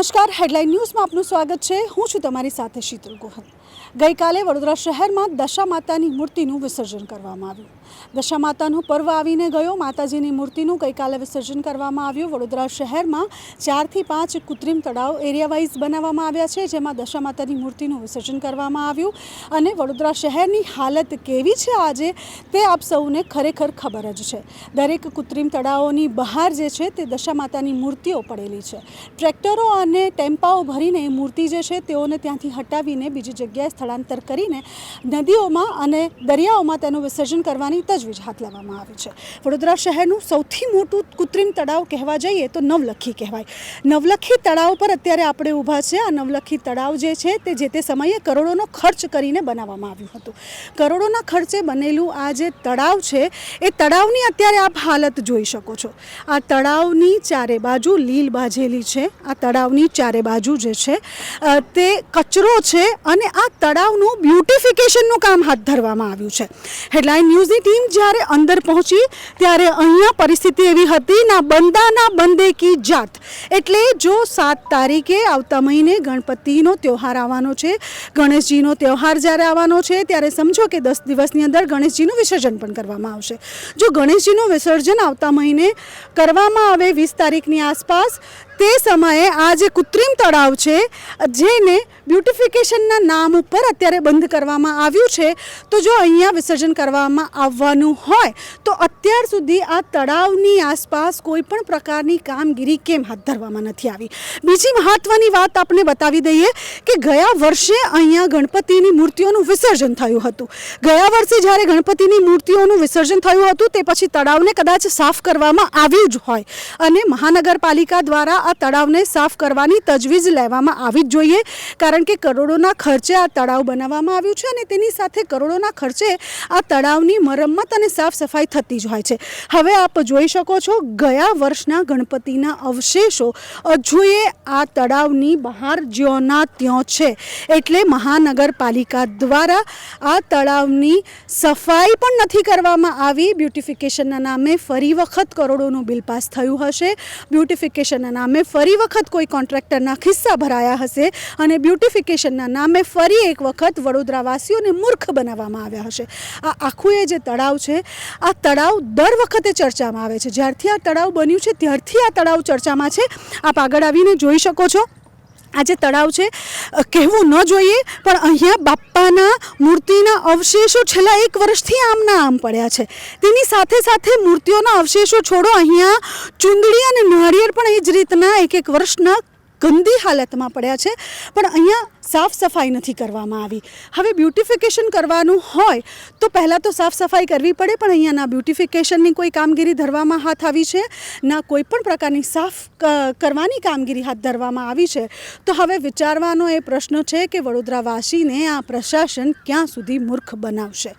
નમસ્કાર, હેડલાઇન ન્યૂઝમાં આપનું સ્વાગત છે। હું છું તમારી સાથે શીતલ ગોહલ। ગઈકાલે વડોદરા શહેરમાં દશા માતાની મૂર્તિનું વિસર્જન કરવામાં આવ્યું। દશા માતાનું પર્વ આવીને ગયો। માતાજીની મૂર્તિનું ગઈકાલે વિસર્જન કરવામાં આવ્યું। વડોદરા શહેરમાં 4 થી 5 કૃત્રિમ તળાવ એરિયા વાઇઝ બનાવવામાં આવ્યા છે, જેમાં દશા માતાની મૂર્તિનું વિસર્જન કરવામાં આવ્યું। અને વડોદરા શહેરની હાલત કેવી છે આજે તે આપ સૌને ખરેખર ખબર જ છે। દરેક કૃત્રિમ તળાવોની બહાર જે છે તે દશા માતાની મૂર્તિઓ પડેલી છે। ટ્રેક્ટરો અને ટેમ્પાઓ ભરીને મૂર્તિ જે છે તેઓને ત્યાંથી હટાવીને બીજી જગ્યાએ સ્થળાંતર કરીને નદીઓમાં અને દરિયાઓમાં તેનું વિસર્જન કરવાની તજવીજ હાથ લેવામાં આવી છે। વડોદરા શહેરનું સૌથી મોટું કૃત્રિમ તળાવ કહેવા જઈએ તો નવલખી કહેવાય। નવલખી તળાવ પર અત્યારે આપણે ઊભા છે। આ નવલખી તળાવ જે છે તે જે તે સમયે કરોડોનો ખર્ચ કરીને બનાવવામાં આવ્યું હતું। કરોડોના ખર્ચે બનેલું આ જે તળાવ છે એ તળાવની અત્યારે આપ હાલત જોઈ શકો છો। આ તળાવની ચારે બાજુ લીલ બાજેલી છે। આ તળાવની ચારે બાજુ જે છે તે કચરો છે અને આ તળાવનું બ્યુટિફિકેશનનું કામ હાથ ધરવામાં આવ્યું છે। હેડલાઇન ન્યૂઝની ટીમ જ્યારે અંદર પહોંચી ત્યારે અહીંયા પરિસ્થિતિ એવી હતી, ના બંદાના બંદે કી જાત। એટલે જો 7 તારીખે આવતા મહિને ગણપતિનો તહેવાર આવવાનો છે, ગણેશજીનો તહેવાર જ્યારે આવવાનો છે ત્યારે સમજો કે 10 દિવસની અંદર ગણેશજીનું વિસર્જન પણ કરવામાં આવશે। જો ગણેશજીનું વિસર્જન આવતા મહિને કરવામાં આવે 20 તારીખની આસપાસ, તે સમયે આ જે કૃત્રિમ તળાવ છે જેને બ્યુટિફિકેશનના નામ ઉપર અત્યારે બંધ કરવામાં આવ્યું છે, તો જો અહીંયા વિસર્જન કરવામાં આવવાનું હોય તો અત્યાર સુધી આ તળાવની આસપાસ કોઈ પણ પ્રકારની કામગીરી કેમ હાથ ધરવામાં નથી આવી। બીજી મહત્વની વાત આપણે બતાવી દઈએ કે ગયા વર્ષે અહીંયા ગણપતિની મૂર્તિઓનું વિસર્જન થયું હતું। ગયા વર્ષે જ્યારે ગણપતિની મૂર્તિઓનું વિસર્જન થયું હતું તે પછી તળાવને કદાચ સાફ કરવામાં આવ્યું જ હોય અને મહાનગરપાલિકા દ્વારા આ તળાવને સાફ કરવાની તજવીજ લેવામાં આવી જ જોઈએ, કારણ કે કરોડોના ખર્ચે આ તળાવ બનાવવામાં આવ્યું છે અને તેની સાથે કરોડોના ખર્ચે આ તળાવની મરમ્મત અને સાફ સફાઈ થતી જ હોય છે। હવે આપ જોઈ શકો છો ગયા વર્ષના ગણપતિના અવશેષો હજુએ આ તળાવની બહાર જ્યોના ત્યોં છે। એટલે મહાનગરપાલિકા દ્વારા આ તળાવની સફાઈ પણ નથી કરવામાં આવી। બ્યુટિફિકેશનના નામે ફરી વખત કરોડોનું બિલ પાસ થયું હશે, બ્યુટિફિકેશનના નામે ફરી વખત કોઈ કોન્ટ્રાક્ટરના ખિસ્સા ભરાયા હશે અને બ્યુટિફિકેશનના નામે ફરી એક વખત વડોદરાવાસીઓને મૂર્ખ બનાવવામાં આવ્યા હશે। આ આખું એ જે તળાવ છે, આ તળાવ દર વખતે ચર્ચામાં આવે છે। જ્યારથી આ તળાવ બન્યું છે ત્યારથી આ તળાવ ચર્ચામાં છે। આપ આગળ આવીને જોઈ શકો છો આ જે તળાવ છે, કહેવું ન જોઈએ પણ અહીંયા બાપ્પાના મૂર્તિના અવશેષો છેલ્લા 1 વર્ષથી આમના આમ પડ્યા છે। તેની સાથે સાથે મૂર્તિઓના અવશેષો છોડો, અહીંયા ચૂંદડી અને નાળિયેર પણ એ જ રીતના 1 વર્ષના ગંદી હાલતમાં પડ્યા છે, પણ અહીંયા સાફ સફાઈ નથી કરવામાં આવી। હવે બ્યુટિફિકેશન કરવાનું હોય તો પહેલાં તો સાફ સફાઈ કરવી પડે, પણ અહીંયા ના બ્યુટિફિકેશનની કોઈ કામગીરી ધરવામાં હાથ આવી છે, ના કોઈ પણ પ્રકારની સાફ કરવાની કામગીરી હાથ ધરવામાં આવી છે। તો હવે વિચારવાનો એ પ્રશ્ન છે કે વડોદરાવાસીને આ પ્રશાસન ક્યાં સુધી મૂર્ખ બનાવશે।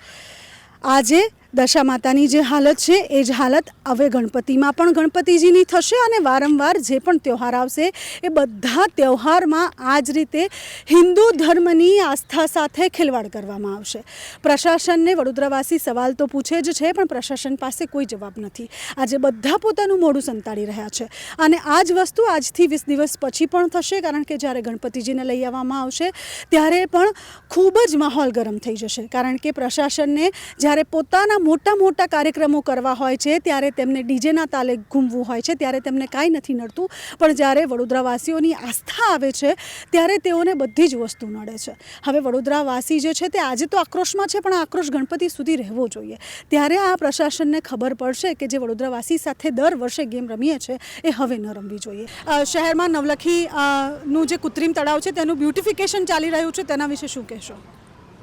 આજે દશા માતાની જે હાલત છે એ જ હાલત હવે ગણપતિમાં પણ ગણપતિજીની થશે અને વારંવાર જે પણ તહેવાર આવશે એ બધા તહેવારમાં આ જ રીતે હિન્દુ ધર્મની આસ્થા સાથે ખેલવાડ કરવામાં આવશે। પ્રશાસનને વડોદરાવાસી સવાલ તો પૂછે જ છે, પણ પ્રશાસન પાસે કોઈ જવાબ નથી। આજે બધા પોતાનું મોઢું સંતાડી રહ્યા છે અને આ જ વસ્તુ આજથી 20 દિવસ પછી પણ થશે, કારણ કે જ્યારે ગણપતિજીને લઈ આવવામાં આવશે ત્યારે પણ ખૂબ જ માહોલ ગરમ થઈ જશે, કારણ કે પ્રશાસનને જ્યારે પોતાના મોટા મોટા કાર્યક્રમો કરવા હોય છે ત્યારે તેમને ડીજેના તાલે ઘૂમવું હોય છે, ત્યારે તેમને કાંઈ નથી નડતું, પણ જ્યારે વડોદરાવાસીઓની આસ્થા આવે છે ત્યારે તેઓને બધી જ વસ્તુ નડે છે। હવે વડોદરાવાસી જે છે તે આજે તો આક્રોશમાં છે, પણ આ આક્રોશ ગણપતિ સુધી રહેવો જોઈએ। ત્યારે આ પ્રશાસનને ખબર પડશે કે જે વડોદરાવાસી સાથે દર વર્ષે ગેમ રમીએ છે એ હવે ન રમવી જોઈએ। શહેરમાં નવલખીનું જે કૃત્રિમ તળાવ છે તેનું બ્યુટિફિકેશન ચાલી રહ્યું છે, તેના વિશે શું કહેશો?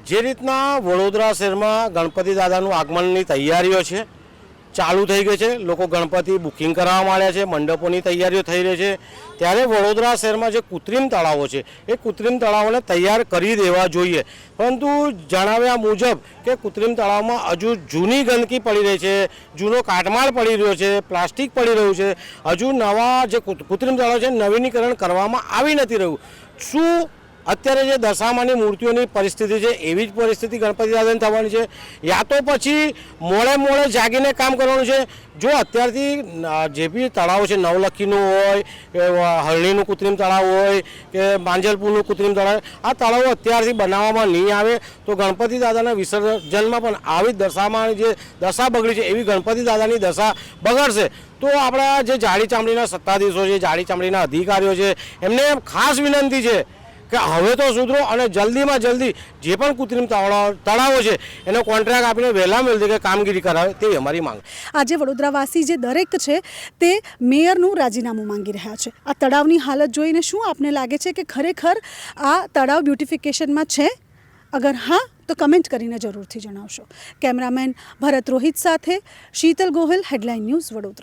જે રીતના વડોદરા શહેરમાં ગણપતિ દાદાનું આગમનની તૈયારીઓ છે ચાલુ થઈ ગઈ છે, લોકો ગણપતિ બુકિંગ કરાવવા માંડ્યા છે, મંડપોની તૈયારીઓ થઈ રહી છે, ત્યારે વડોદરા શહેરમાં જે કૃત્રિમ તળાવો છે એ કૃત્રિમ તળાવોને તૈયાર કરી દેવા જોઈએ। પરંતુ જણાવ્યા મુજબ કે કૃત્રિમ તળાવમાં હજુ જૂની ગંદકી પડી રહી છે, જૂનો કાટમાળ પડી રહ્યો છે, પ્લાસ્ટિક પડી રહ્યું છે, હજુ નવા જે કૃત્રિમ તળાવ છે નવીનીકરણ કરવામાં આવી નથી રહ્યું। શું અત્યારે જે દશામાની મૂર્તિઓની પરિસ્થિતિ છે એવી જ પરિસ્થિતિ ગણપતિ દાદાની થવાની છે, યા તો પછી મોડે જાગીને કામ કરવાનું છે. જો અત્યારથી જે બી તળાવ છે, નવલખીનું હોય કે હરણીનું કૃત્રિમ તળાવ હોય કે માંજલપુરનું કૃત્રિમ તળાવ, આ તળાવો અત્યારથી બનાવવામાં નહીં આવે તો ગણપતિ દાદાના વિસર્જનમાં પણ આવી દશામાં જે દશા બગડી છે એવી ગણપતિ દાદાની દશા બગડશે. તો આપણા જે જાડી ચામડીના સત્તાધીશો છે, જાડી ચામડીના અધિકારીઓ છે, એમને ખાસ વિનંતી છે કે હવે તો સુધરો અને જલ્દીમાં જલ્દી જે પણ કૃત્રિમ તળાવો છે એનો કોન્ટ્રાક્ટ આપીને વહેલામાં વહેલી કામગીરી કરાવે તેવી અમારી માંગ. આજે વડોદરાવાસી જે દરેક છે તે મેયરનું રાજીનામું માંગી રહ્યા છે. આ તળાવની હાલત જોઈને શું આપને લાગે છે કે ખરેખર આ તળાવ બ્યુટિફિકેશનમાં છે? અગર હા તો કમેન્ટ કરીને જરૂરથી જણાવશો. કેમેરામેન ભરત રોહિત સાથે શીતલ ગોહિલ, હેડલાઇન ન્યૂઝ, વડોદરા.